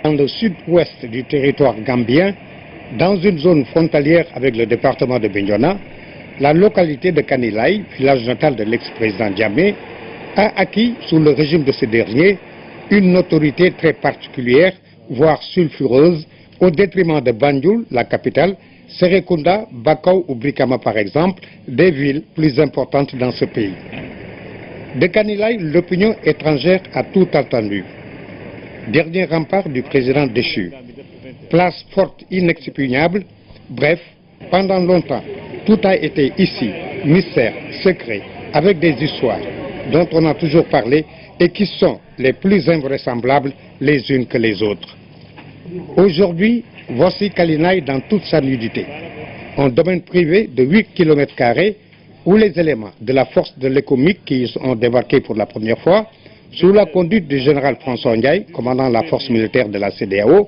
Dans le sud-ouest du territoire gambien, dans une zone frontalière avec le département de Bignona, la localité de Kanilaï, village natal de l'ex-président Diamé, a acquis, sous le régime de ce dernier, une notoriété très particulière, voire sulfureuse, au détriment de Banjul, la capitale, Serekunda, Bakau ou Brikama par exemple, des villes plus importantes dans ce pays. De Kanilaï, l'opinion étrangère a tout entendu. Dernier rempart du président déchu. Place forte inexpugnable, bref, pendant longtemps, tout a été ici, mystère, secret, avec des histoires dont on a toujours parlé et qui sont les plus invraisemblables les unes que les autres. Aujourd'hui, voici Kanilaï dans toute sa nudité. Un domaine privé de 8 km² où les éléments de la force de l'économique qui ont débarqué pour la première fois, sous la conduite du général François Ndiaye, commandant la force militaire de la CEDEAO,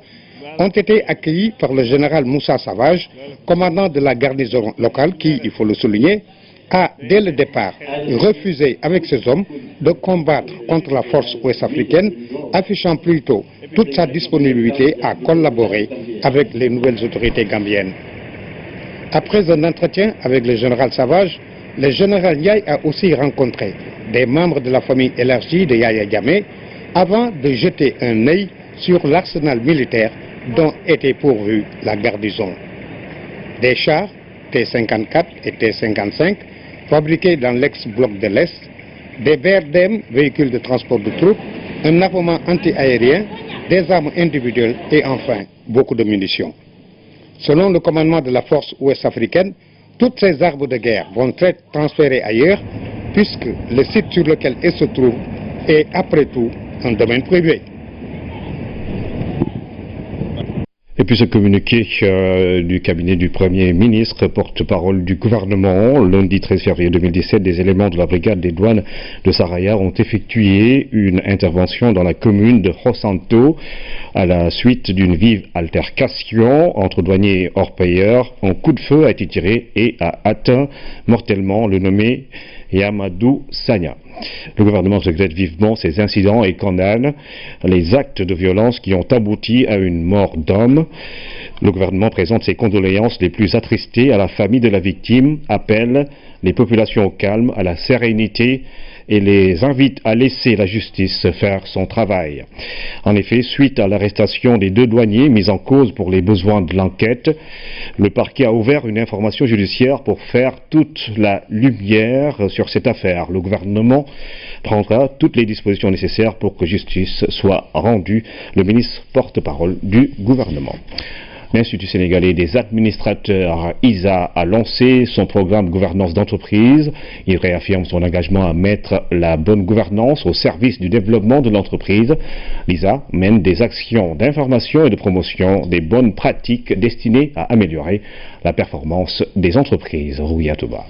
ont été accueillis par le général Moussa Savage, commandant de la garnison locale qui, il faut le souligner, a, dès le départ, refusé avec ses hommes de combattre contre la force ouest-africaine, affichant plutôt toute sa disponibilité à collaborer avec les nouvelles autorités gambiennes. Après un entretien avec le général Savage, le général Ndiaye a aussi rencontré des membres de la famille élargie de Yaya Jammeh avant de jeter un œil sur l'arsenal militaire dont était pourvue la garnison. Des chars T-54 et T-55 fabriqués dans l'ex-bloc de l'Est, des VRDM, véhicules de transport de troupes, un armement anti-aérien, des armes individuelles et enfin beaucoup de munitions. Selon le commandement de la force ouest-africaine, toutes ces armes de guerre vont être transférées ailleurs puisque le site sur lequel elles se trouvent est après tout un domaine privé. Et puis ce communiqué du cabinet du Premier ministre, porte-parole du gouvernement, lundi 13 février 2017, des éléments de la brigade des douanes de Saraya ont effectué une intervention dans la commune de Rosanto à la suite d'une vive altercation entre douaniers et hors-payeurs. Un coup de feu a été tiré et a atteint mortellement le nommé Yamadou Sagna. Le gouvernement regrette vivement ces incidents et condamne les actes de violence qui ont abouti à une mort d'homme. Le gouvernement présente ses condoléances les plus attristées à la famille de la victime, appelle les populations au calme, à la sérénité et les invite à laisser la justice faire son travail. En effet, suite à l'arrestation des deux douaniers mis en cause pour les besoins de l'enquête, le parquet a ouvert une information judiciaire pour faire toute la lumière sur cette affaire. Le gouvernement prendra toutes les dispositions nécessaires pour que justice soit rendue. Le ministre porte-parole du gouvernement. L'Institut sénégalais des administrateurs, ISA, a lancé son programme gouvernance d'entreprise. Il réaffirme son engagement à mettre la bonne gouvernance au service du développement de l'entreprise. L'ISA mène des actions d'information et de promotion des bonnes pratiques destinées à améliorer la performance des entreprises. Rouya Touba.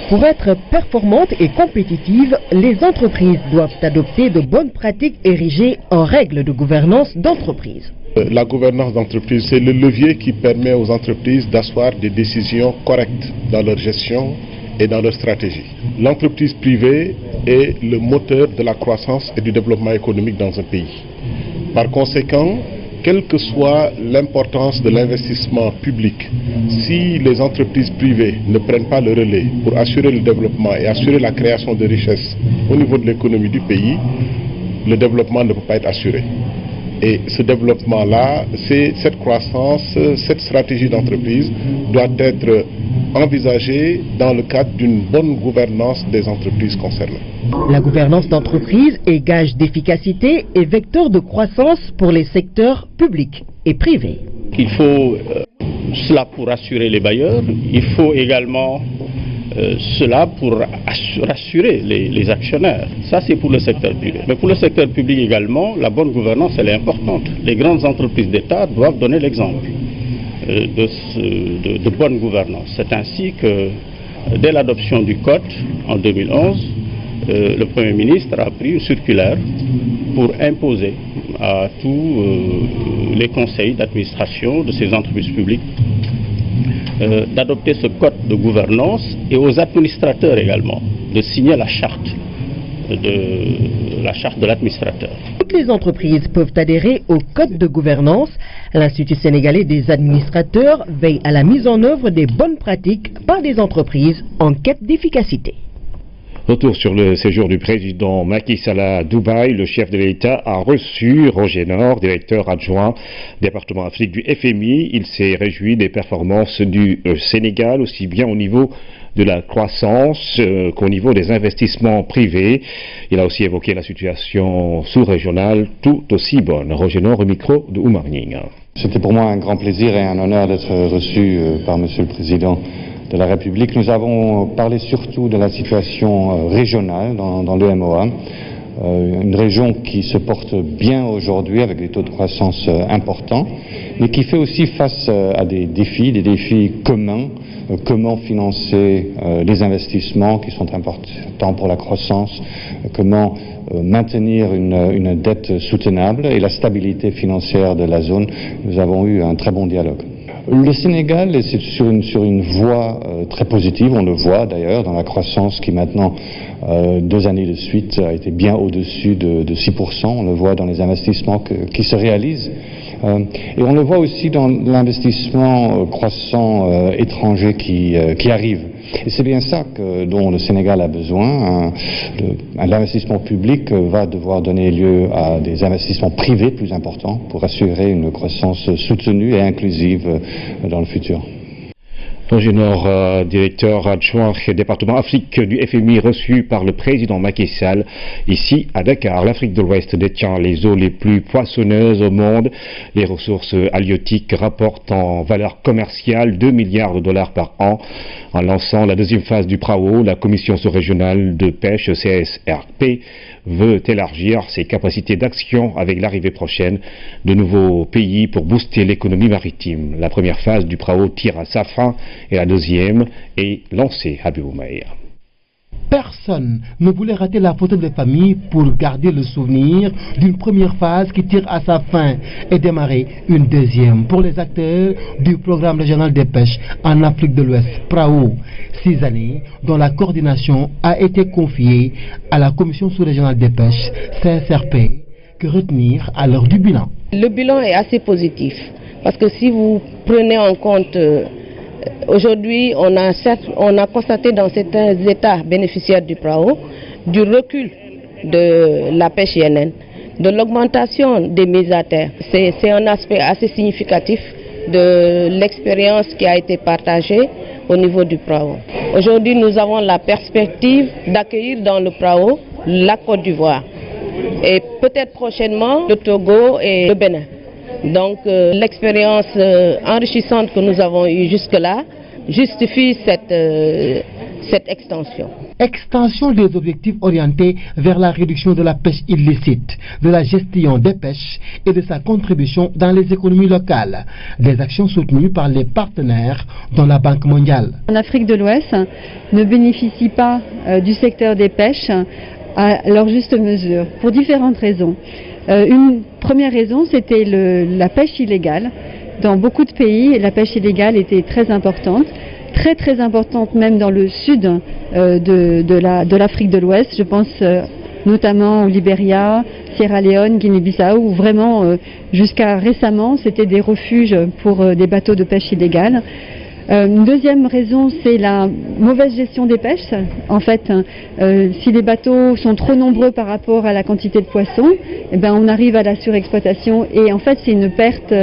Pour être performantes et compétitives, les entreprises doivent adopter de bonnes pratiques érigées en règles de gouvernance d'entreprise. La gouvernance d'entreprise, c'est le levier qui permet aux entreprises d'asseoir des décisions correctes dans leur gestion et dans leur stratégie. L'entreprise privée est le moteur de la croissance et du développement économique dans un pays. Par conséquent, quelle que soit l'importance de l'investissement public, si les entreprises privées ne prennent pas le relais pour assurer le développement et assurer la création de richesses au niveau de l'économie du pays, le développement ne peut pas être assuré. Et ce développement-là, cette croissance, cette stratégie d'entreprise doit être envisagée dans le cadre d'une bonne gouvernance des entreprises concernées. La gouvernance d'entreprise est gage d'efficacité et vecteur de croissance pour les secteurs publics et privés. Il faut cela pour assurer les bailleurs, il faut également cela pour rassurer les actionnaires. Ça, c'est pour le secteur privé. Mais pour le secteur public également, la bonne gouvernance, elle est importante. Les grandes entreprises d'État doivent donner l'exemple de bonne gouvernance. C'est ainsi que, dès l'adoption du Code en 2011, le Premier ministre a pris une circulaire pour imposer à tous les conseils d'administration de ces entreprises publiques d'adopter ce code de gouvernance et aux administrateurs également de signer la charte la charte de l'administrateur. Toutes les entreprises peuvent adhérer au code de gouvernance. L'Institut sénégalais des administrateurs veille à la mise en œuvre des bonnes pratiques par des entreprises en quête d'efficacité. Retour sur le séjour du président Macky Sall à Dubaï. Le chef de l'État a reçu Roger Nord, directeur adjoint département Afrique du FMI. Il s'est réjoui des performances du Sénégal, aussi bien au niveau de la croissance qu'au niveau des investissements privés. Il a aussi évoqué la situation sous-régionale tout aussi bonne. Roger Nord au micro de Oumar Nying. C'était pour moi un grand plaisir et un honneur d'être reçu par Monsieur le Président de la République. Nous avons parlé surtout de la situation régionale dans le MOA, une région qui se porte bien aujourd'hui avec des taux de croissance importants, mais qui fait aussi face à des défis communs. Comment financer les investissements qui sont importants pour la croissance, comment maintenir une dette soutenable et la stabilité financière de la zone. Nous avons eu un très bon dialogue. Le Sénégal est sur une voie très positive, on le voit d'ailleurs dans la croissance qui maintenant, 2 années de suite, a été bien au-dessus de 6%, on le voit dans les investissements qui se réalisent. Et on le voit aussi dans l'investissement croissant étranger qui arrive. Et c'est bien ça dont le Sénégal a besoin. L'investissement public va devoir donner lieu à des investissements privés plus importants pour assurer une croissance soutenue et inclusive dans le futur. Roger Nord, directeur adjoint département Afrique du FMI, reçu par le président Macky Sall ici à Dakar. L'Afrique de l'Ouest détient les eaux les plus poissonneuses au monde. Les ressources halieutiques rapportent en valeur commerciale 2 milliards de dollars par an. En lançant la deuxième phase du PRAO, la Commission sous-régionale de pêche CSRP veut élargir ses capacités d'action avec l'arrivée prochaine de nouveaux pays pour booster l'économie maritime. La première phase du PRAO tire à sa fin et la deuxième est lancée à Béoumaïa. Personne ne voulait rater la photo de famille pour garder le souvenir d'une première phase qui tire à sa fin et démarrer une deuxième pour les acteurs du programme régional des pêches en Afrique de l'Ouest, PRAO. 6 années dont la coordination a été confiée à la Commission sous-régionale des pêches, CSRP. Que retenir à l'heure du bilan? Le bilan est assez positif parce que si vous prenez en compte aujourd'hui, on a constaté dans certains États bénéficiaires du PRAO du recul de la pêche INN, de l'augmentation des mises à terre. C'est un aspect assez significatif de l'expérience qui a été partagée au niveau du PRAO. Aujourd'hui, nous avons la perspective d'accueillir dans le PRAO la Côte d'Ivoire et peut-être prochainement le Togo et le Bénin. Donc l'expérience enrichissante que nous avons eue jusque-là justifie cette extension. Extension des objectifs orientés vers la réduction de la pêche illicite, de la gestion des pêches et de sa contribution dans les économies locales. Des actions soutenues par les partenaires dont la Banque mondiale. En Afrique de l'Ouest ne bénéficie pas du secteur des pêches à leur juste mesure, pour différentes raisons. Une première raison, c'était la pêche illégale. Dans beaucoup de pays, la pêche illégale était très importante même dans le sud de l'Afrique de l'Ouest. Je pense notamment au Libéria, Sierra Leone, Guinée-Bissau, où vraiment, jusqu'à récemment, c'était des refuges pour des bateaux de pêche illégale. Une deuxième raison, c'est la mauvaise gestion des pêches. En fait, si les bateaux sont trop nombreux par rapport à la quantité de poissons, eh ben, on arrive à la surexploitation et en fait c'est une perte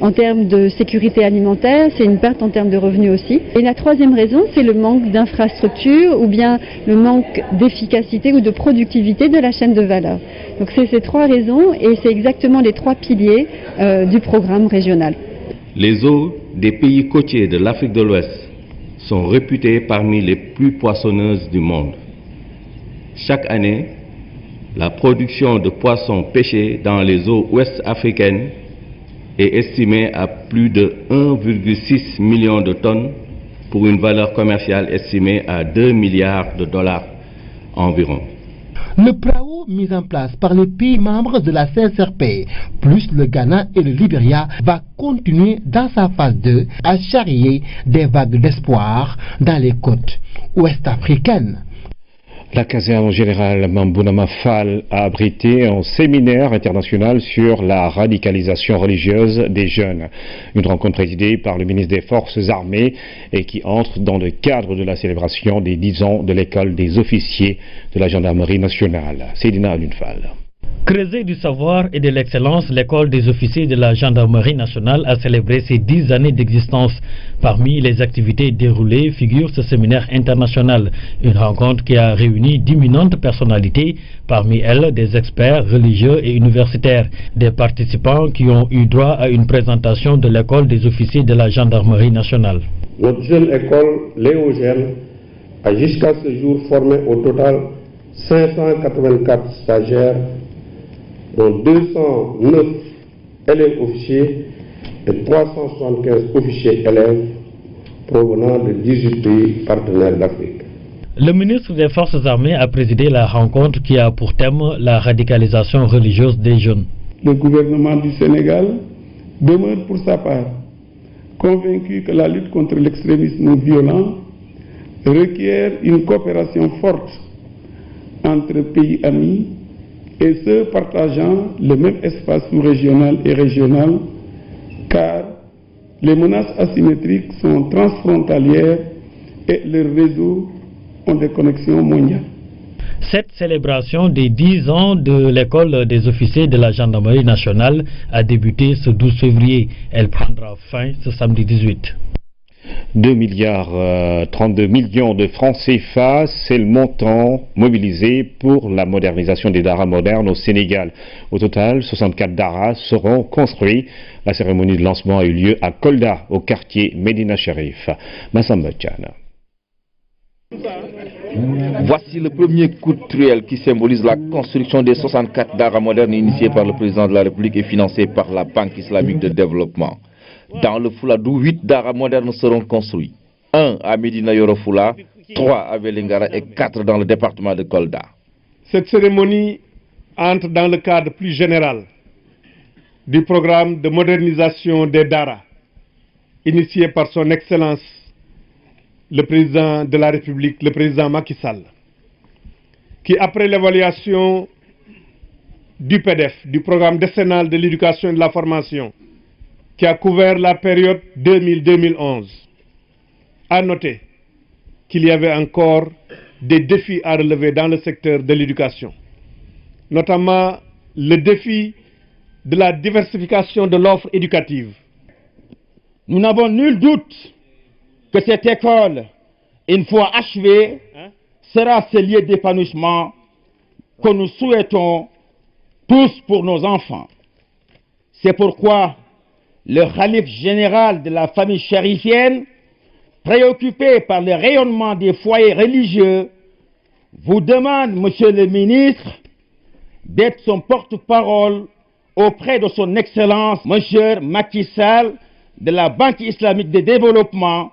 en termes de sécurité alimentaire, c'est une perte en termes de revenus aussi. Et la troisième raison, c'est le manque d'infrastructures ou bien le manque d'efficacité ou de productivité de la chaîne de valeur. Donc c'est ces 3 raisons et c'est exactement les 3 piliers du programme régional. Les eaux des pays côtiers de l'Afrique de l'Ouest sont réputées parmi les plus poissonneuses du monde. Chaque année, la production de poissons pêchés dans les eaux ouest africaines est estimée à plus de 1,6 million de tonnes pour une valeur commerciale estimée à 2 milliards de dollars environ. Le PRAO mis en place par les pays membres de la CSRP, plus le Ghana et le Libéria, va continuer dans sa phase 2 à charrier des vagues d'espoir dans les côtes ouest-africaines. La caserne générale Mambounama Fall a abrité un séminaire international sur la radicalisation religieuse des jeunes. Une rencontre présidée par le ministre des Forces armées et qui entre dans le cadre de la célébration des 10 ans de l'école des officiers de la gendarmerie nationale. Seydina Alunfal. Creuset du savoir et de l'excellence, l'école des officiers de la gendarmerie nationale a célébré ses 10 années d'existence. Parmi les activités déroulées figure ce séminaire international, une rencontre qui a réuni d'imminentes personnalités, parmi elles des experts religieux et universitaires, des participants qui ont eu droit à une présentation de l'école des officiers de la gendarmerie nationale. Notre jeune école Léogène a jusqu'à ce jour formé au total 584 stagiaires, dont 209 élèves officiers et 375 officiers élèves provenant de 18 pays partenaires d'Afrique. Le ministre des Forces armées a présidé la rencontre qui a pour thème la radicalisation religieuse des jeunes. Le gouvernement du Sénégal demeure pour sa part convaincu que la lutte contre l'extrémisme violent requiert une coopération forte entre pays amis et ceux partageant le même espace sous-régional et régional, car les menaces asymétriques sont transfrontalières et leurs réseaux ont des connexions mondiales. Cette célébration des 10 ans de l'école des officiers de la gendarmerie nationale a débuté ce 12 février. Elle prendra fin ce samedi 18. 2 milliards 32 millions de francs CFA, c'est le montant mobilisé pour la modernisation des daras modernes au Sénégal. Au total, 64 daras seront construits. La cérémonie de lancement a eu lieu à Kolda, au quartier Medina Sherif. Massamba Tchana. Voici le premier coup de truelle qui symbolise la construction des 64 daras modernes initiés par le président de la République et financés par la Banque islamique de développement. Dans le Fouladou, 8 daras modernes seront construits. 1 à Medina Yoro Foula, 3 à Velingara et 4 dans le département de Kolda. Cette cérémonie entre dans le cadre plus général du programme de modernisation des daras, initié par son Excellence le président de la République, le président Macky Sall, qui après l'évaluation du PDF, du programme décennal de l'éducation et de la formation, qui a couvert la période 2000-2011, a noté qu'il y avait encore des défis à relever dans le secteur de l'éducation, notamment le défi de la diversification de l'offre éducative. Nous n'avons nul doute que cette école, une fois achevée, sera ce lieu d'épanouissement que nous souhaitons tous pour nos enfants. C'est pourquoi le khalife général de la famille chérifienne, préoccupé par le rayonnement des foyers religieux, vous demande, monsieur le ministre, d'être son porte-parole auprès de son Excellence, monsieur Macky Sall, de la Banque islamique de développement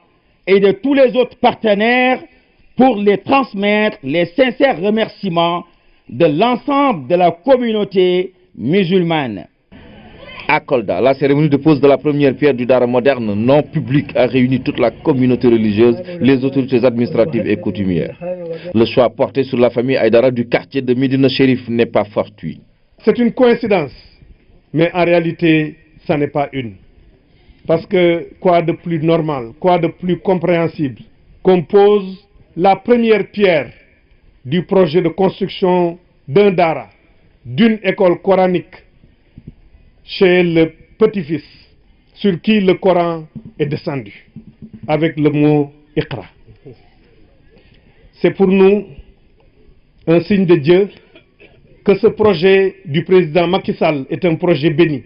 et de tous les autres partenaires pour les transmettre les sincères remerciements de l'ensemble de la communauté musulmane. À Kolda, la cérémonie de pose de la première pierre du Dara moderne non public a réuni toute la communauté religieuse, les autorités administratives et coutumières. Le choix porté sur la famille Aïdara du quartier de Medina Sherif n'est pas fortuit. C'est une coïncidence, mais en réalité, ça n'est pas une. Parce que quoi de plus normal, quoi de plus compréhensible qu'on pose la première pierre du projet de construction d'un Dara, d'une école coranique, chez le petit-fils sur qui le Coran est descendu, avec le mot Iqra. C'est pour nous un signe de Dieu que ce projet du président Macky Sall est un projet béni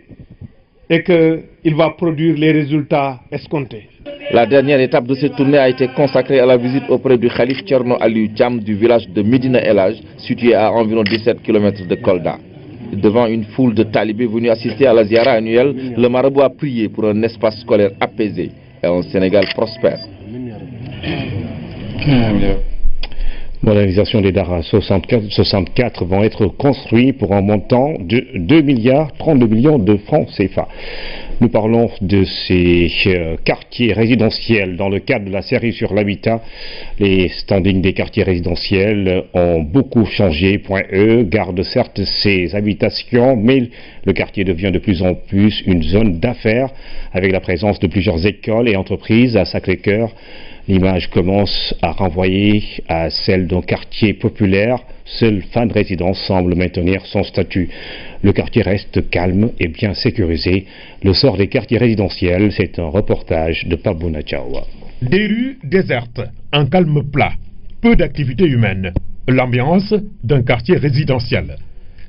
et qu'il va produire les résultats escomptés. La dernière étape de cette tournée a été consacrée à la visite auprès du Khalif Tcherno Aliou Thiam du village de Medina El Hadj, situé à environ 17 km de Kolda. Devant une foule de talibés venus assister à la ziara annuelle, le marabout a prié pour un espace scolaire apaisé et un Sénégal prospère. Modernisation des Daras, 64 vont être construits pour un montant de 2 milliards 32 millions de francs CFA. Nous parlons de ces quartiers résidentiels dans le cadre de la série sur l'habitat. Les standings des quartiers résidentiels ont beaucoup changé. Point E garde certes ses habitations, mais le quartier devient de plus en plus une zone d'affaires avec la présence de plusieurs écoles et entreprises à Sacré-Cœur. L'image commence à renvoyer à celle d'un quartier populaire. Seul Fan Résidence semble maintenir son statut. Le quartier reste calme et bien sécurisé. Le sort des quartiers résidentiels, c'est un reportage de Pabouna Tchaoua. Des rues désertes, un calme plat, peu d'activité humaine. L'ambiance d'un quartier résidentiel.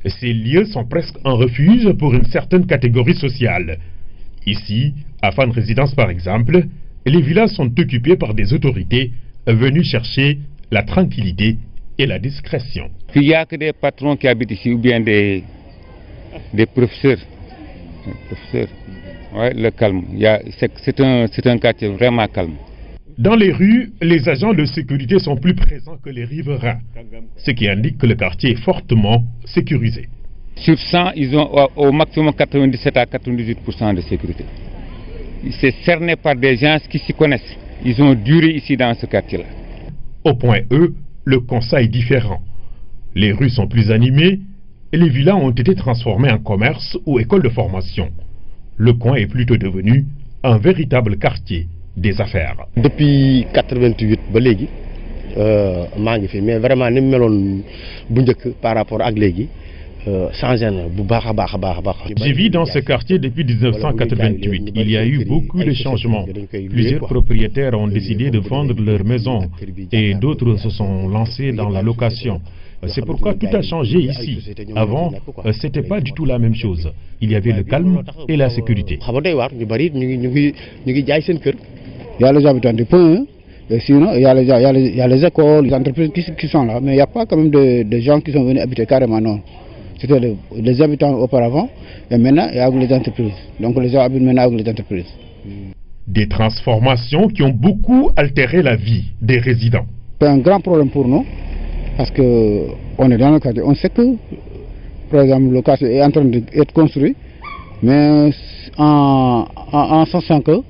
Ces lieux sont presque un refuge pour une certaine catégorie sociale. Ici, à Fan Résidence par exemple, les villas sont occupées par des autorités venues chercher la tranquillité et la discrétion. Il n'y a que des patrons qui habitent ici ou bien des professeurs. Ouais, le calme. C'est un quartier vraiment calme. Dans les rues, les agents de sécurité sont plus présents que les riverains, ce qui indique que le quartier est fortement sécurisé. Sur 100, ils ont au maximum 97 à 98% de sécurité. C'est cerné par des gens qui s'y connaissent. Ils ont duré ici dans ce quartier-là. Au point E, le constat est différent. Les rues sont plus animées et les villas ont été transformées en commerce ou école de formation. Le coin est plutôt devenu un véritable quartier des affaires. Depuis 88 ba légui maa ngi fi mais vraiment ni meloon bu njëkk par rapport ak légui changé na bu baax a baax. Je vis dans ce quartier depuis 1988. Il y a eu beaucoup de changements. Plusieurs propriétaires ont décidé de vendre leur maison et d'autres se sont lancés dans la location. C'est pourquoi tout a changé ici. Avant, c'était pas du tout la même chose. Il y avait le calme et la sécurité. Il y a les habitants du point, et sinon il y a les écoles, les entreprises qui sont là, mais il n'y a pas quand même de gens qui sont venus habiter carrément, non. C'était les habitants auparavant, et maintenant il y a les entreprises. Donc les gens habitent maintenant avec les entreprises. Des transformations qui ont beaucoup altéré la vie des résidents. C'est un grand problème pour nous, parce qu'on est dans le quartier. On sait que, par exemple, le quartier est en train d'être construit, mais en sachant que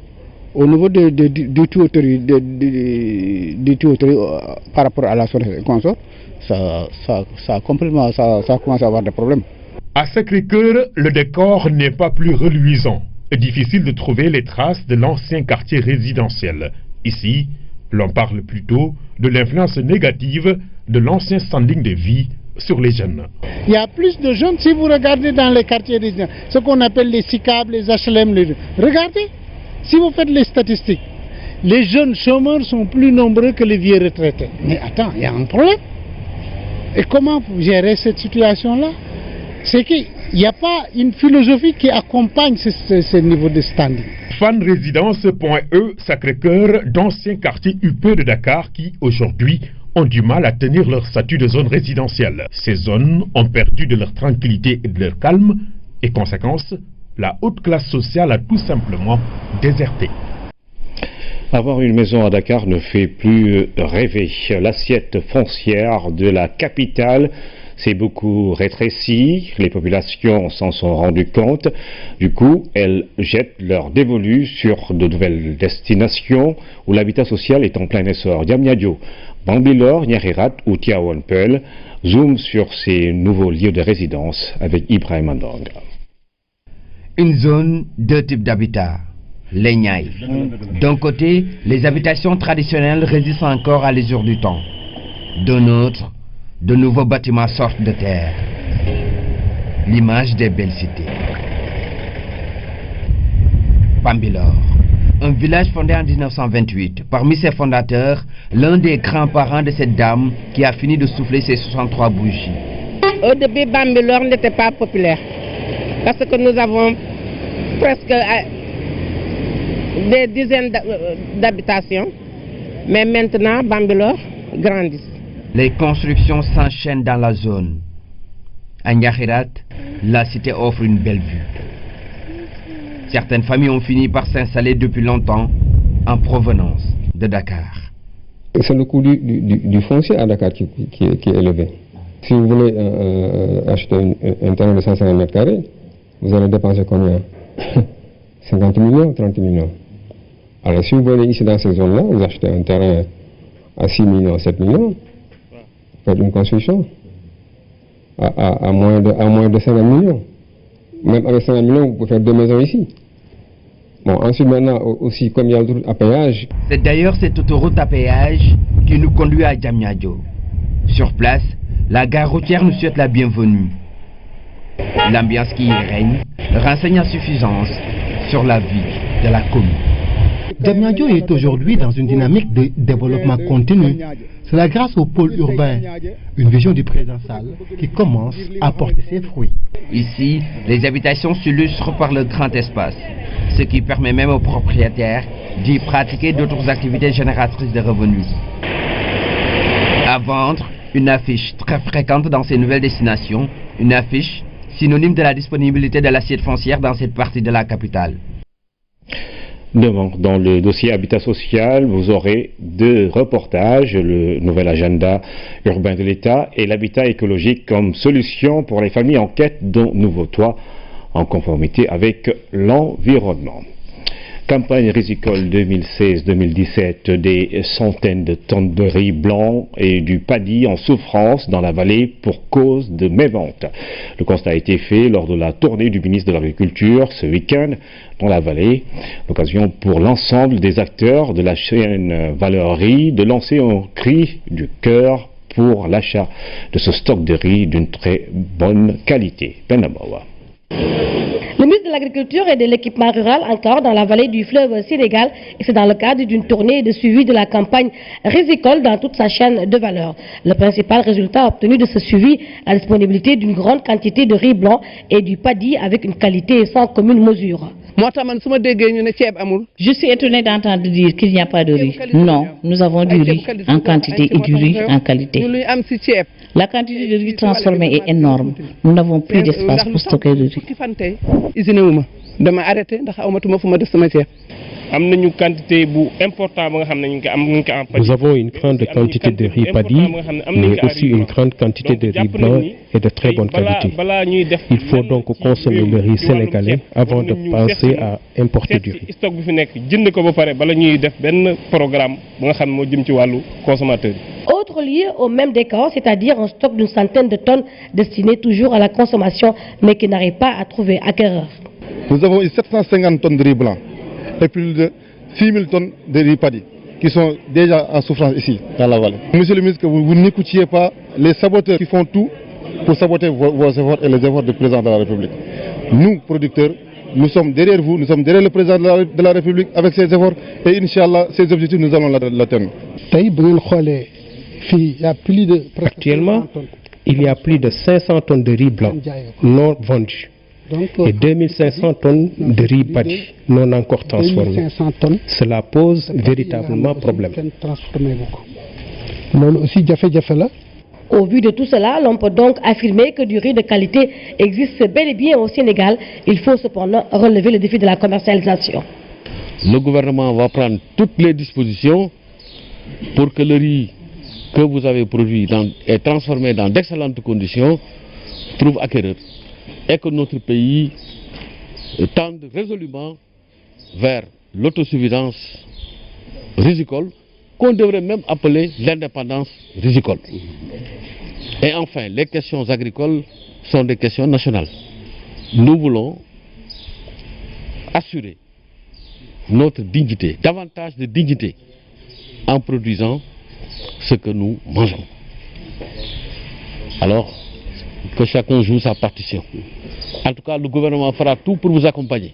au niveau du tuyauterie par rapport à la SONES consort, ça commence à avoir des problèmes. À Sacré-Cœur, le décor n'est pas plus reluisant. Difficile de trouver les traces de l'ancien quartier résidentiel. Ici, l'on parle plutôt de l'influence négative de l'ancien standing de vie sur les jeunes. Il y a plus de jeunes, si vous regardez dans les quartiers résidentiels, ce qu'on appelle les SICAB, les HLM, regardez. Si vous faites les statistiques, les jeunes chômeurs sont plus nombreux que les vieux retraités. Mais attends, il y a un problème. Et comment gérer cette situation-là? C'est qu'il n'y a pas une philosophie qui accompagne ce niveau de standing. Fan Résidence, point E, Sacré-Cœur, d'anciens quartiers huppés de Dakar qui, aujourd'hui, ont du mal à tenir leur statut de zone résidentielle. Ces zones ont perdu de leur tranquillité et de leur calme, et conséquence, la haute classe sociale a tout simplement déserté. Avoir une maison à Dakar ne fait plus rêver. L'assiette foncière de la capitale s'est beaucoup rétrécie. Les populations s'en sont rendues compte. Du coup, elles jettent leur dévolu sur de nouvelles destinations où l'habitat social est en plein essor. Diamniadio, Bambilor, Nyarirat ou Tiawanpeul zoom sur ces nouveaux lieux de résidence avec Ibrahim Andong. Une zone, deux types d'habitat. Les Niayes. D'un côté, les habitations traditionnelles résistent encore à l'usure du temps. D'un autre, de nouveaux bâtiments sortent de terre. L'image des belles cités. Bambilor, un village fondé en 1928. Parmi ses fondateurs, l'un des grands-parents de cette dame qui a fini de souffler ses 63 bougies. Au début, Bambilor n'était pas populaire. Parce que nous avons presque des dizaines d'habitations. Mais maintenant, Bambilor grandit. Les constructions s'enchaînent dans la zone. À Nyakhirat, la cité offre une belle vue. Certaines familles ont fini par s'installer depuis longtemps en provenance de Dakar. C'est le coût du foncier à Dakar qui est élevé. Si vous voulez acheter un terrain de 150 mètres carrés, vous allez dépenser combien? 50 millions, 30 millions. Alors si vous venez ici dans ces zones-là, vous achetez un terrain à 6 millions, 7 millions, vous faites une construction à moins de 50 millions. Même avec 50 millions, vous pouvez faire 2 maisons ici. Bon, ensuite maintenant aussi, comme il y a l'autoroute à péage. C'est d'ailleurs cette autoroute à péage qui nous conduit à Diamniadio. Sur place, la gare routière nous souhaite la bienvenue. L'ambiance qui y règne renseigne en suffisance sur la vie de la commune. Diamniadio est aujourd'hui dans une dynamique de développement continu. C'est grâce au pôle urbain, une vision du président Sall qui commence à porter ses fruits. Ici, les habitations s'illustrent par le grand espace, ce qui permet même aux propriétaires d'y pratiquer d'autres activités génératrices de revenus. À vendre, une affiche très fréquente dans ces nouvelles destinations, une affiche synonyme de la disponibilité de l'assiette foncière dans cette partie de la capitale. Demain, dans le dossier Habitat social, vous aurez 2 reportages, le nouvel agenda urbain de l'État et l'habitat écologique comme solution pour les familles en quête d'un nouveau toit en conformité avec l'environnement. Campagne risicole 2016-2017, des centaines de tonnes de riz blanc et du paddy en souffrance dans la vallée pour cause de mévente. Le constat a été fait lors de la tournée du ministre de l'Agriculture ce week-end dans la vallée. L'occasion pour l'ensemble des acteurs de la chaîne valeur riz de lancer un cri du cœur pour l'achat de ce stock de riz d'une très bonne qualité. Benabawa. Le ministre de l'Agriculture et de l'Équipement rural encore dans la vallée du fleuve Sénégal, et c'est dans le cadre d'une tournée de suivi de la campagne risicole dans toute sa chaîne de valeur. Le principal résultat obtenu de ce suivi, la disponibilité d'une grande quantité de riz blanc et du paddy avec une qualité sans commune mesure. Je suis étonné d'entendre dire qu'il n'y a pas de riz. Non, nous avons du riz en quantité et du riz en qualité. La quantité de riz transformé est énorme. Nous n'avons plus d'espace pour stocker le riz. Nous avons une grande quantité de riz paddy, mais aussi une grande quantité de riz blanc et de très bonne qualité. Il faut donc consommer le riz sénégalais avant de penser à importer du riz. Autre lieu au même décor, c'est-à-dire un stock d'une centaine de tonnes destiné toujours à la consommation, mais qui n'arrive pas à trouver acquéreur. Nous avons eu 750 tonnes de riz blanc et plus de 6000 tonnes de riz paddy qui sont déjà en souffrance ici, dans la vallée. Monsieur le ministre, que vous n'écoutiez pas les saboteurs qui font tout pour saboter vos efforts et les efforts du président de la République. Nous, producteurs, nous sommes derrière vous, nous sommes derrière le président de la République avec ses efforts et Inch'Allah, ces objectifs, nous allons l'atteindre. Actuellement, il y a plus de 500 tonnes de riz blanc non vendues et 2500 tonnes de riz paddy non encore transformé. Cela pose véritablement problème. Au vu de tout cela, l'on peut donc affirmer que du riz de qualité existe bel et bien au Sénégal. Il faut cependant relever le défi de la commercialisation. Le gouvernement va prendre toutes les dispositions pour que le riz que vous avez produit et transformé dans d'excellentes conditions trouve acquéreur et que notre pays tende résolument vers l'autosuffisance risicole qu'on devrait même appeler l'indépendance risicole. Et enfin, les questions agricoles sont des questions nationales. Nous voulons assurer notre dignité, davantage de dignité en produisant ce que nous mangeons. Alors, que chacun joue sa partition. En tout cas, le gouvernement fera tout pour vous accompagner.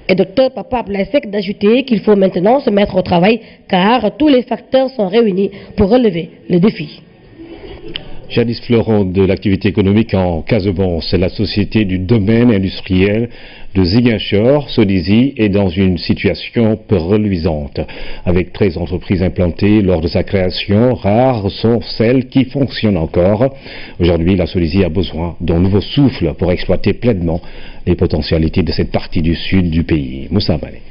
Et Dr Papa Blaisek d'ajouter qu'il faut maintenant se mettre au travail car tous les facteurs sont réunis pour relever le défi. Jadis fleuron de l'activité économique en Casamance, la société du domaine industriel de Ziguinchor, Sodizi, est dans une situation peu reluisante. Avec 13 entreprises implantées lors de sa création, rares sont celles qui fonctionnent encore. Aujourd'hui, la Sodizi a besoin d'un nouveau souffle pour exploiter pleinement les potentialités de cette partie du sud du pays. Moussa Mané.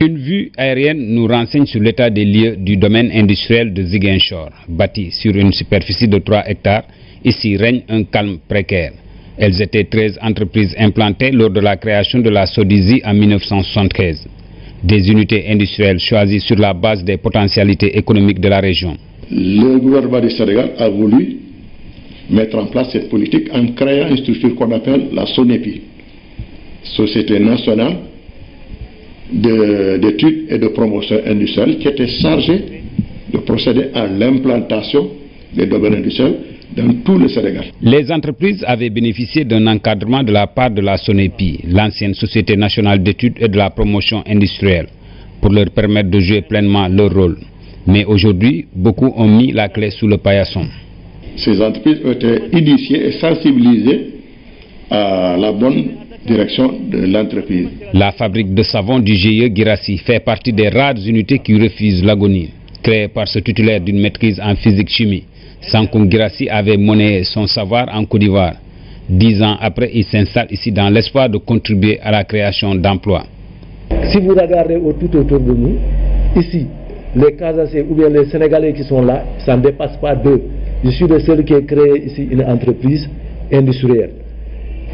Une vue aérienne nous renseigne sur l'état des lieux du domaine industriel de Ziguinchor. Bâti sur une superficie de 3 hectares, ici règne un calme précaire. Elles étaient 13 entreprises implantées lors de la création de la Sodizi en 1975. Des unités industrielles choisies sur la base des potentialités économiques de la région. Le gouvernement du Sénégal a voulu mettre en place cette politique en créant une structure qu'on appelle la SONEPI, Société nationale d'études et de promotion industrielle, qui était chargée de procéder à l'implantation des domaines industriels dans tout le Sénégal. Les entreprises avaient bénéficié d'un encadrement de la part de la SONEPI, l'ancienne Société nationale d'études et de la promotion industrielle, pour leur permettre de jouer pleinement leur rôle. Mais aujourd'hui, beaucoup ont mis la clé sous le paillasson. Ces entreprises ont été initiées et sensibilisées à la bonne direction de l'entreprise. La fabrique de savon du GIE Guirassy fait partie des rares unités qui refusent l'agonie. Créée par ce titulaire d'une maîtrise en physique-chimie, Sankoum Guirassy avait monnaie son savoir en Côte d'Ivoire. 10 ans après, il s'installe ici dans l'espoir de contribuer à la création d'emplois. Si vous regardez tout autour de nous, ici, les Casassais ou bien les Sénégalais qui sont là, ça ne dépasse pas 2. Je suis le seul qui a créé ici une entreprise industrielle.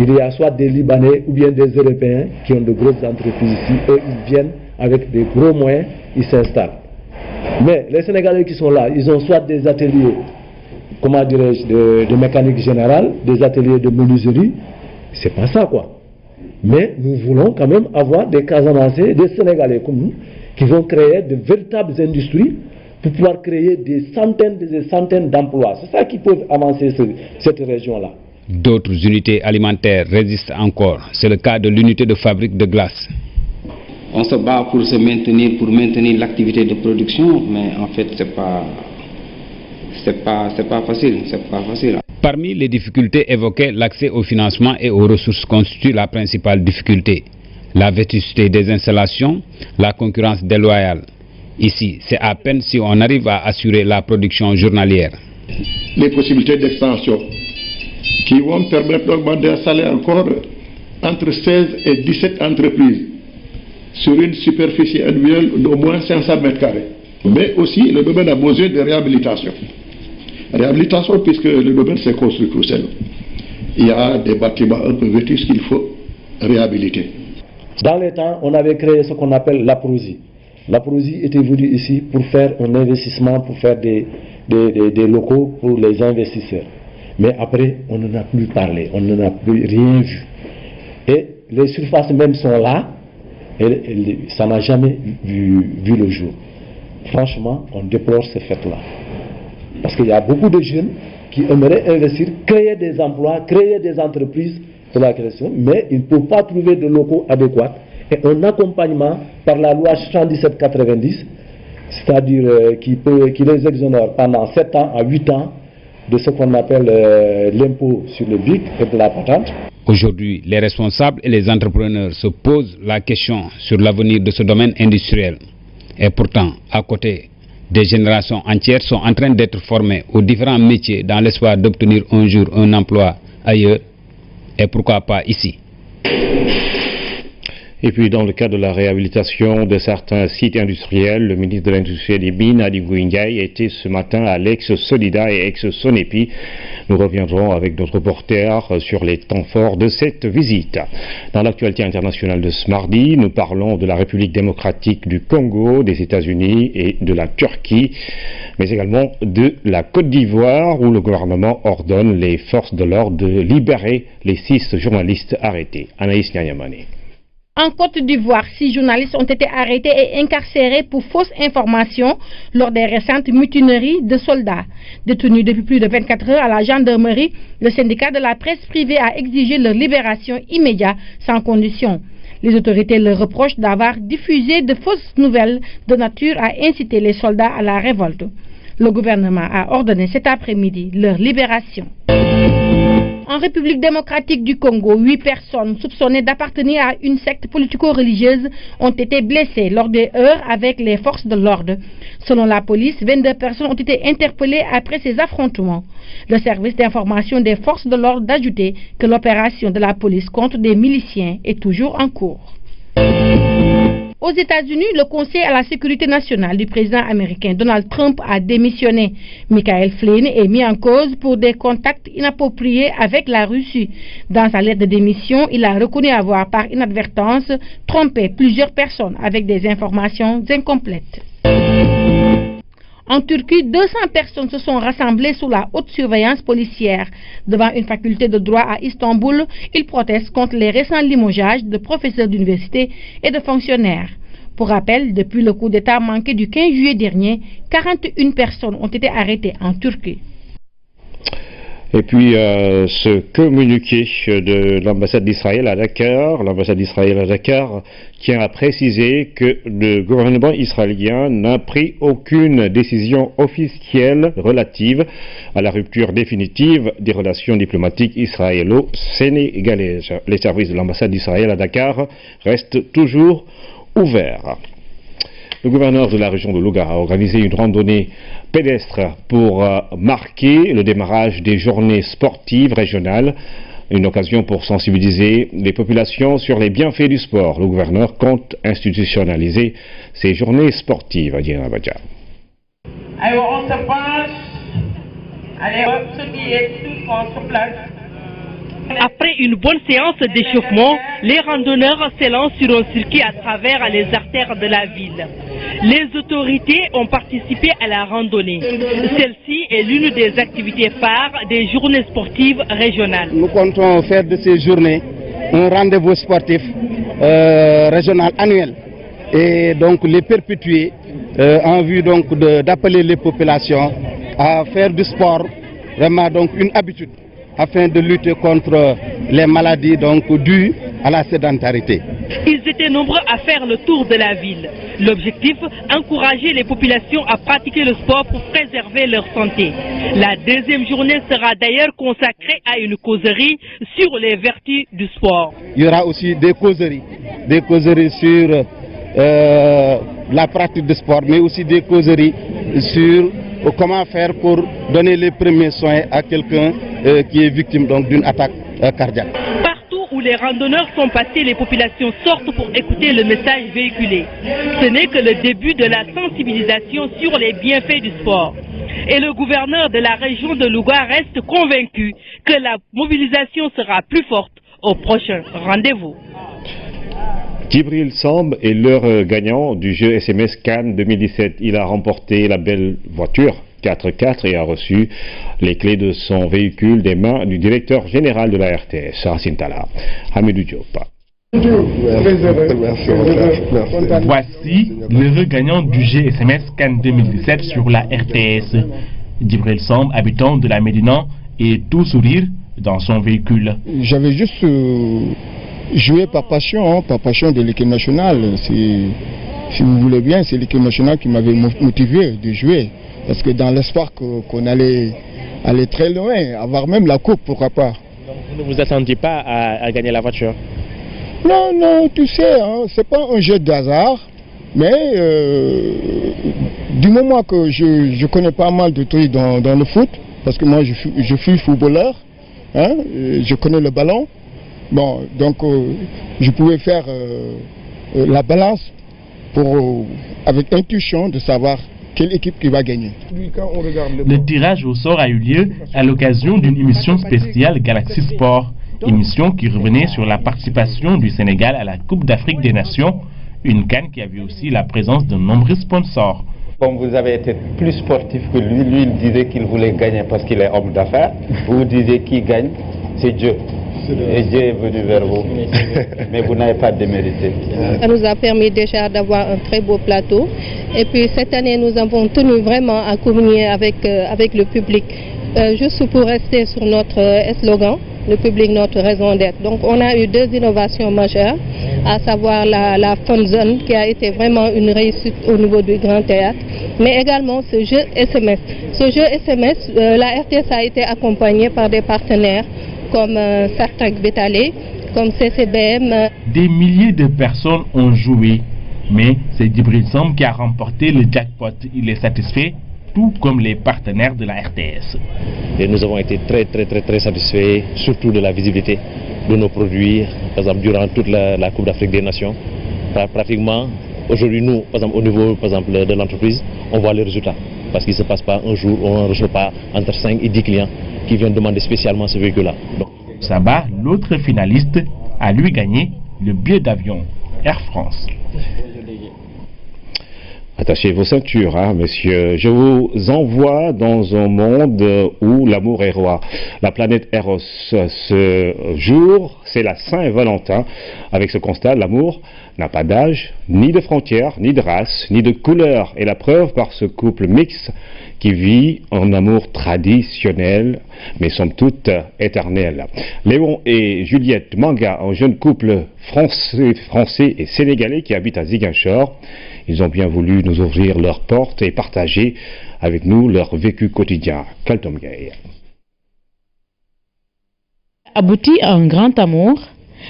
Il y a soit des Libanais ou bien des Européens qui ont de grosses entreprises ici. Eux, ils viennent avec des gros moyens, ils s'installent. Mais les Sénégalais qui sont là, ils ont soit des ateliers, comment dirais-je, de mécanique générale, des ateliers de menuiserie. C'est pas ça, quoi. Mais nous voulons quand même avoir des Casamançais, des Sénégalais comme nous, qui vont créer de véritables industries pour pouvoir créer des centaines d'emplois. C'est ça qui peut avancer cette région-là. D'autres unités alimentaires résistent encore. C'est le cas de l'unité de fabrique de glace. On se bat pour maintenir l'activité de production, mais en fait, c'est pas facile. Parmi les difficultés évoquées, l'accès au financement et aux ressources constitue la principale difficulté. La vétusté des installations, la concurrence déloyale. Ici, c'est à peine si on arrive à assurer la production journalière. Les possibilités d'extension qui vont permettre d'augmenter un salaire encore entre 16 et 17 entreprises sur une superficie annuelle d'au moins 500 mètres carrés. Mais aussi, le domaine a besoin de réhabilitation. Réhabilitation puisque le domaine s'est construit crucial. Il y a des bâtiments un peu vétustes qu'il faut réhabiliter. Dans les temps, on avait créé ce qu'on appelle l'APROSI. L'APROSI était venue ici pour faire un investissement, pour faire des locaux pour les investisseurs. Mais après, on n'en a plus parlé, on n'en a plus rien vu. Et les surfaces même sont là, et ça n'a jamais vu le jour. Franchement, on déplore ce fait-là. Parce qu'il y a beaucoup de jeunes qui aimeraient investir, créer des emplois, créer des entreprises de la création, mais ils ne peuvent pas trouver de locaux adéquats. Et un accompagnement par la loi 77/90, c'est-à-dire qui les exonère pendant 7 ans à 8 ans de ce qu'on appelle l'impôt sur le BIC et de la patente. Aujourd'hui, les responsables et les entrepreneurs se posent la question sur l'avenir de ce domaine industriel. Et pourtant, à côté, des générations entières sont en train d'être formées aux différents métiers dans l'espoir d'obtenir un jour un emploi ailleurs, et pourquoi pas ici. Et puis, dans le cadre de la réhabilitation de certains sites industriels, le ministre de l'Industrie et des Mines, Aly Ngouille Ndiaye, était ce matin à l'ex-Solida et ex-Sonepi. Nous reviendrons avec notre reporter sur les temps forts de cette visite. Dans l'actualité internationale de ce mardi, nous parlons de la République démocratique du Congo, des États-Unis et de la Turquie, mais également de la Côte d'Ivoire, où le gouvernement ordonne les forces de l'ordre de libérer les 6 journalistes arrêtés. Anaïs Nyanyamane. En Côte d'Ivoire, 6 journalistes ont été arrêtés et incarcérés pour fausses informations lors des récentes mutineries de soldats. Détenus depuis plus de 24 heures à la gendarmerie, le syndicat de la presse privée a exigé leur libération immédiate sans condition. Les autorités leur reprochent d'avoir diffusé de fausses nouvelles de nature à inciter les soldats à la révolte. Le gouvernement a ordonné cet après-midi leur libération. En République démocratique du Congo, 8 personnes soupçonnées d'appartenir à une secte politico-religieuse ont été blessées lors des heurts avec les forces de l'ordre. Selon la police, 22 personnes ont été interpellées après ces affrontements. Le service d'information des forces de l'ordre d'ajouter que l'opération de la police contre des miliciens est toujours en cours. Aux États-Unis, le Conseil à la sécurité nationale du président américain Donald Trump a démissionné. Michael Flynn est mis en cause pour des contacts inappropriés avec la Russie. Dans sa lettre de démission, il a reconnu avoir par inadvertance trompé plusieurs personnes avec des informations incomplètes. En Turquie, 200 personnes se sont rassemblées sous la haute surveillance policière. Devant une faculté de droit à Istanbul, ils protestent contre les récents limogeages de professeurs d'université et de fonctionnaires. Pour rappel, depuis le coup d'État manqué du 15 juillet dernier, 41 personnes ont été arrêtées en Turquie. Et puis ce communiqué de l'ambassade d'Israël à Dakar, tient à préciser que le gouvernement israélien n'a pris aucune décision officielle relative à la rupture définitive des relations diplomatiques israélo-sénégalaises. Les services de l'ambassade d'Israël à Dakar restent toujours ouverts. Le gouverneur de la région de Louga a organisé une randonnée pédestre pour marquer le démarrage des journées sportives régionales, une occasion pour sensibiliser les populations sur les bienfaits du sport. Le gouverneur compte institutionnaliser ces journées sportives. Alors on se penche, allez hop, ceux qui est tous sur place. Après une bonne séance d'échauffement, les randonneurs s'élancent sur un circuit à travers les artères de la ville. Les autorités ont participé à la randonnée. Celle-ci est l'une des activités phares des journées sportives régionales. Nous comptons faire de ces journées un rendez-vous sportif régional annuel et donc les perpétuer en vue donc d'appeler les populations à faire du sport vraiment donc une habitude, afin de lutter contre les maladies donc dues à la sédentarité. Ils étaient nombreux à faire le tour de la ville. L'objectif, encourager les populations à pratiquer le sport pour préserver leur santé. La deuxième journée sera d'ailleurs consacrée à une causerie sur les vertus du sport. Il y aura aussi des causeries sur la pratique du sport, mais aussi des causeries sur comment faire pour donner les premiers soins à quelqu'un qui est victime d'une attaque cardiaque. Partout où les randonneurs sont passés, les populations sortent pour écouter le message véhiculé. Ce n'est que le début de la sensibilisation sur les bienfaits du sport. Et le gouverneur de la région de Louga reste convaincu que la mobilisation sera plus forte au prochain rendez-vous. Djibril Samb est l'heure gagnant du jeu SMS Cannes 2017. Il a remporté la belle voiture 4x4 et a reçu les clés de son véhicule des mains du directeur général de la RTS, Racine Talla. Hamidou Diop. Voici l'heureux gagnant du jeu SMS Cannes 2017 sur la RTS. Djibril Samb, habitant de la Médina, est tout sourire dans son véhicule. J'avais juste joué par passion de l'équipe nationale. Si vous voulez bien, c'est l'équipe nationale qui m'avait motivé de jouer. Parce que dans l'espoir qu'on allait aller très loin, avoir même la coupe, pourquoi pas. Donc vous ne vous attendiez pas à gagner la voiture? Non, tu sais, c'est pas un jeu de hasard. Mais du moment que je connais pas mal de trucs dans le foot, parce que moi je suis footballeur, je connais le ballon. Bon, donc je pouvais faire la balance avec intuition de savoir quelle équipe qui va gagner. Le tirage au sort a eu lieu à l'occasion d'une émission spéciale Galaxy Sport, émission qui revenait sur la participation du Sénégal à la Coupe d'Afrique des Nations, une CAN qui avait aussi la présence de nombreux sponsors. Comme vous avez été plus sportif que lui, il disait qu'il voulait gagner parce qu'il est homme d'affaires. Vous disiez qui gagne, c'est Dieu. Et Dieu est venu vers vous, mais vous n'avez pas démérité. Ça nous a permis déjà d'avoir un très beau plateau. Et puis cette année, nous avons tenu vraiment à communier avec le public. Juste pour rester sur notre slogan, le public, notre raison d'être. Donc on a eu deux innovations majeures, à savoir la Fun Zone qui a été vraiment une réussite au niveau du Grand Théâtre, mais également ce jeu SMS. Ce jeu SMS, la RTS a été accompagnée par des partenaires comme Sartak Betale, comme CCBM. Des milliers de personnes ont joué, mais c'est Djibril Samb qui a remporté le jackpot. Il est satisfait, tout comme les partenaires de la RTS. Et nous avons été très satisfaits, surtout de la visibilité de nos produits. Par exemple, durant toute la Coupe d'Afrique des Nations, pratiquement Aujourd'hui, nous, par exemple, au niveau de l'entreprise, on voit les résultats. Parce qu'il ne se passe pas un jour où on ne reçoit pas entre 5 et 10 clients qui viennent demander spécialement ce véhicule-là. Sabah, l'autre finaliste, a lui gagné le billet d'avion Air France. Attachez vos ceintures, hein, messieurs. Je vous envoie dans un monde où l'amour est roi. La planète Eros, ce jour, c'est la Saint-Valentin. Avec ce constat, l'amour n'a pas d'âge, ni de frontières, ni de race, ni de couleur. Et la preuve par ce couple mixte qui vit un amour traditionnel, mais somme toute éternel. Léon et Juliette Manga, un jeune couple français et sénégalais qui habite à Ziguinchor. Ils ont bien voulu nous ouvrir leurs portes et partager avec nous leur vécu quotidien. Kaltom Gaye. Abouti à un grand amour,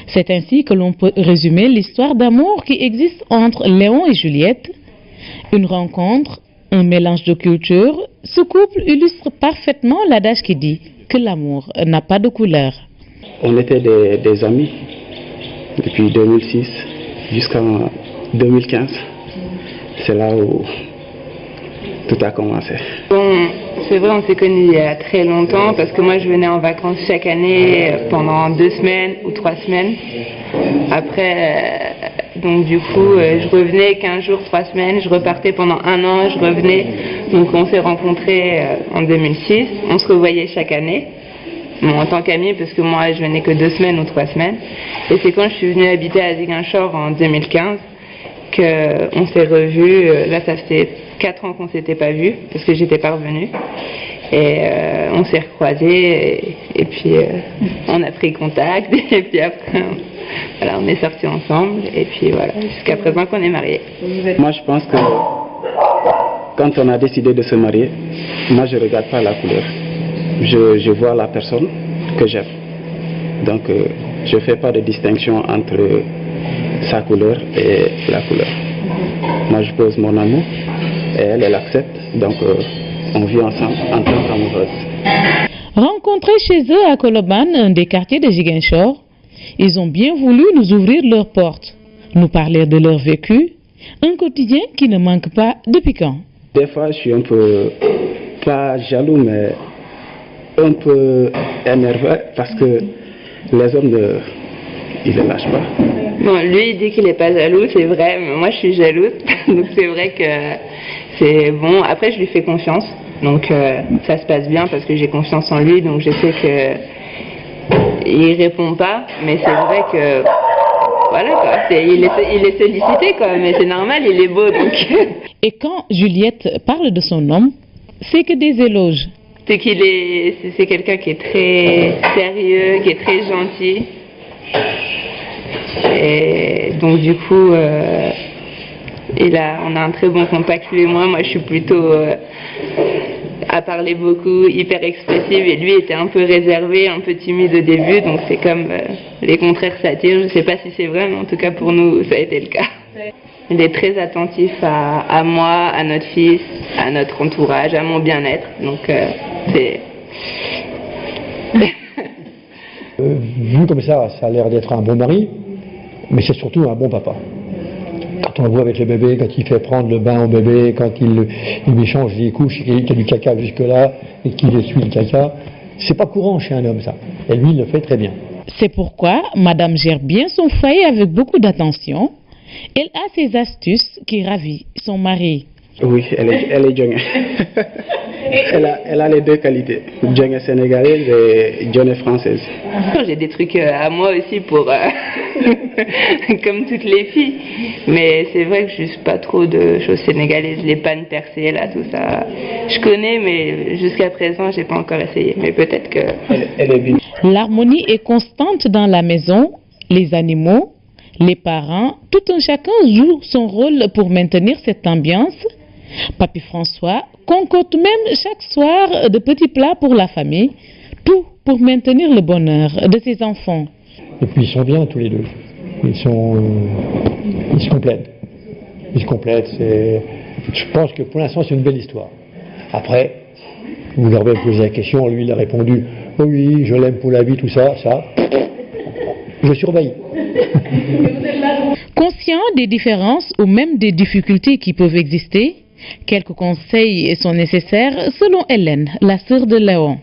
c'est ainsi que l'on peut résumer l'histoire d'amour qui existe entre Léon et Juliette. Une rencontre, un mélange de cultures, ce couple illustre parfaitement l'adage qui dit que l'amour n'a pas de couleur. On était des amis depuis 2006 jusqu'en 2015. C'est là où tout a commencé. Bon, c'est vrai, on s'est connus il y a très longtemps parce que moi je venais en vacances chaque année pendant 2 semaines ou 3 semaines. Après, donc du coup, je revenais 15 jours, 3 semaines, je repartais pendant 1 an, je revenais. Donc on s'est rencontrés en 2006, on se revoyait chaque année. Bon, en tant qu'amis, parce que moi je venais que 2 semaines ou 3 semaines. Et c'est quand je suis venue habiter à Ziguinchor en 2015 qu'on s'est revus. Là ça faisait 4 ans qu'on s'était pas vus parce que j'étais pas revenue. Et on s'est recroisés et puis on a pris contact et puis après voilà, on est sortis ensemble et puis voilà, jusqu'à présent qu'on est mariés. Moi je pense que quand on a décidé de se marier, moi je regarde pas la couleur. Je vois la personne que j'aime. Donc je fais pas de distinction entre sa couleur et la couleur. Moi je pose mon amour et elle accepte. Donc on vit ensemble en tant qu'amoureuses. Rencontrés chez eux à Koloban, un des quartiers de Ziguinchor, ils ont bien voulu nous ouvrir leurs portes, nous parler de leur vécu, un quotidien qui ne manque pas de piquant. Des fois je suis un peu, pas jaloux, mais un peu énervé parce que les hommes ils ne lâchent pas. Bon, lui il dit qu'il n'est pas jaloux, c'est vrai, mais moi je suis jalouse, donc c'est vrai que c'est bon. Après je lui fais confiance, donc ça se passe bien parce que j'ai confiance en lui, donc je sais que il répond pas, mais c'est vrai que voilà quoi, il est sollicité quoi, mais c'est normal, il est beau donc. Et quand Juliette parle de son homme, c'est que des éloges. C'est quelqu'un qui est très sérieux, qui est très gentil. Et donc du coup, on a un très bon contact lui et moi. Moi je suis plutôt à parler beaucoup, hyper expressive, et lui était un peu réservé, un peu timide au début, donc c'est comme les contraires s'attirent. Je sais pas si c'est vrai, mais en tout cas pour nous ça a été le cas. Il est très attentif à moi, à notre fils, à notre entourage, à mon bien-être, donc c'est... Vu comme ça a l'air d'être un bon mari, mais c'est surtout un bon papa. Quand on le voit avec le bébé, quand il fait prendre le bain au bébé, quand il lui change les couches, qu'il y a du caca jusque-là, et qu'il essuie le caca, c'est pas courant chez un homme ça. Et lui, il le fait très bien. C'est pourquoi Madame gère bien son foyer avec beaucoup d'attention. Elle a ses astuces qui ravit son mari. Oui, elle est jonge. elle a les 2 qualités, jonge sénégalaise et jonge française. J'ai des trucs à moi aussi pour comme toutes les filles, mais c'est vrai que je suis pas trop de choses sénégalaises, les pannes percées là, tout ça. Je connais, mais jusqu'à présent j'ai pas encore essayé, mais peut-être que. Elle est bien. L'harmonie est constante dans la maison, les animaux, les parents, tout un chacun joue son rôle pour maintenir cette ambiance. Papy François concocte même chaque soir de petits plats pour la famille, tout pour maintenir le bonheur de ses enfants. Et puis ils sont bien tous les deux. Ils se complètent. Ils se complètent. Je pense que pour l'instant c'est une belle histoire. Après, vous leur avez posé la question, lui il a répondu oh oui, je l'aime pour la vie, tout ça, je surveille. Conscient des différences ou même des difficultés qui peuvent exister, quelques conseils sont nécessaires selon Hélène, la sœur de Léon.